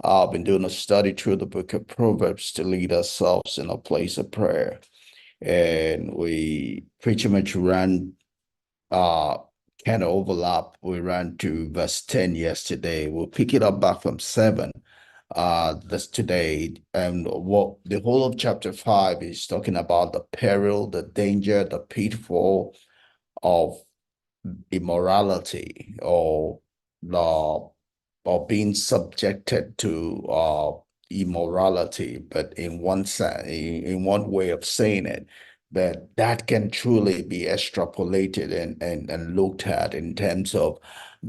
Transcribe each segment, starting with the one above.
I've been doing a study through the book of Proverbs to lead ourselves in a place of prayer. And we pretty much ran uh kind of overlap. We ran to verse 10 yesterday. We'll pick it up back from 7 this today. And what the whole of chapter 5 is talking about: the peril, the danger, the pitfall of immorality, the or being subjected to immorality. But in one side, in one way of saying it, that can truly be extrapolated and looked at in terms of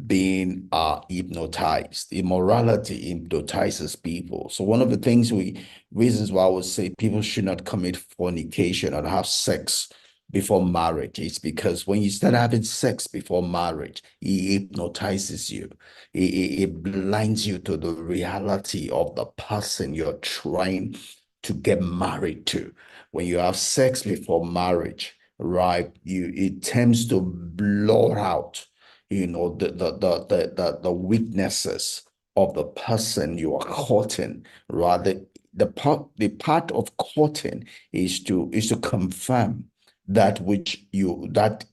being hypnotized. Immorality hypnotizes people. So one of the reasons why I would say people should not commit fornication or have sex before marriage is because when you start having sex before marriage, it hypnotizes you. It blinds you to the reality of the person you're trying to get married to. When you have sex before marriage, right, it tends to blur out, the weaknesses of the person you are courting. Rather, the part of courting is to confirm that which you that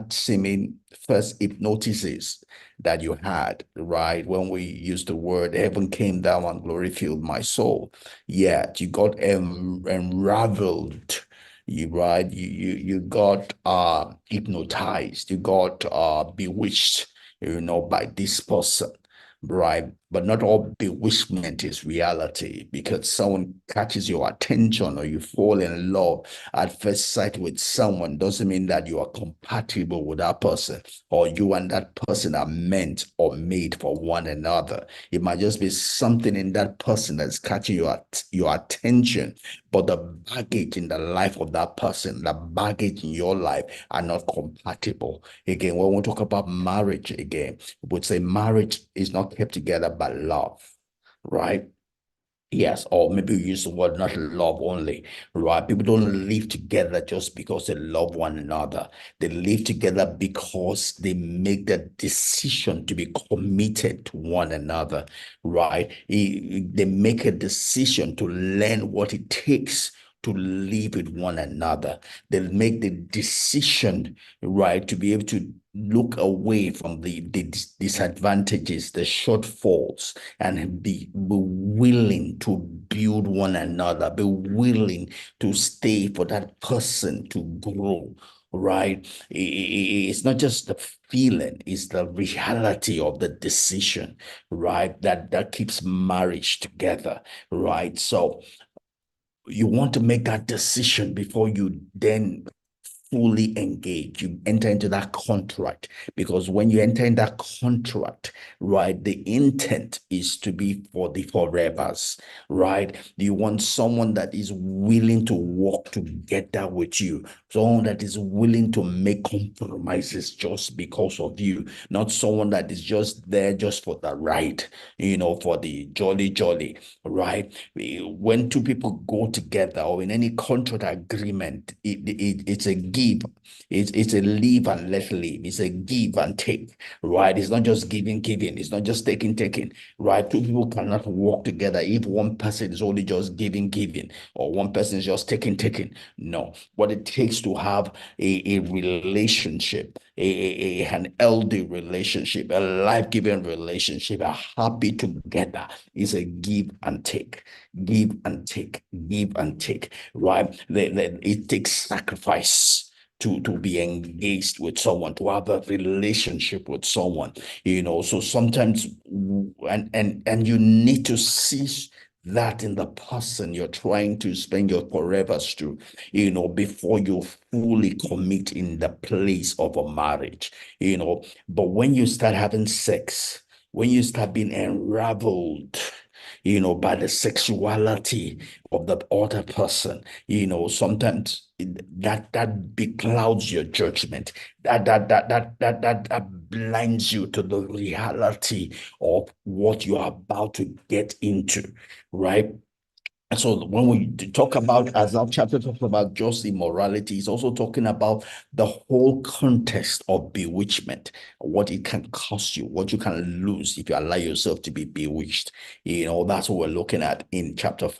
seeming first hypnotises that you had, right? When we use the word heaven came down and glory filled my soul, yeah, you got unraveled. You got hypnotized, you got bewitched, by this person, right? But not all bewitchment is reality, because someone catches your attention or you fall in love at first sight with someone doesn't mean that you are compatible with that person, or you and that person are meant or made for one another. It might just be something in that person that's catching your attention, but the baggage in the life of that person, the baggage in your life are not compatible. Again, when we talk about marriage, again, we would say marriage is not kept together by love, right? Yes, or maybe we use the word not love only, right? People don't live together just because they love one another. They live together because they make the decision to be committed to one another, right? They make a decision to learn what it takes to live with one another. They make the decision, right, to be able to look away from the disadvantages, the shortfalls, and be willing to build one another, be willing to stay for that person to grow, right? It's not just the feeling, it's the reality of the decision, right? That keeps marriage together, right? So you want to make that decision before you then fully engage. You enter into that contract, because when you enter in that contract, right, the intent is to be for the forevers, right? You want someone that is willing to work together with you, someone that is willing to make compromises just because of you, not someone that is just there just for the ride, for the jolly jolly, right? When two people go together or in any contract agreement, it's a give. It's a live and let live. It's a give and take, right? It's not just giving, giving. It's not just taking, taking, right? Two people cannot work together if one person is only just giving, giving, or one person is just taking, taking. No, what it takes to have a relationship, an healthy relationship, a life-giving relationship, a happy together, is a give and take, give and take, give and take, right? It takes sacrifice to be engaged with someone, to have a relationship with someone, so sometimes, and you need to see that in the person you're trying to spend your forevers to, before you fully commit in the place of a marriage, but when you start having sex, when you start being unraveled, by the sexuality of the other person, sometimes that beclouds your judgment. That blinds you to the reality of what you are about to get into, right? And so when we talk about, as our chapter talks about just immorality, it's also talking about the whole context of bewitchment, what it can cost you, what you can lose if you allow yourself to be bewitched. That's what we're looking at in chapter 5.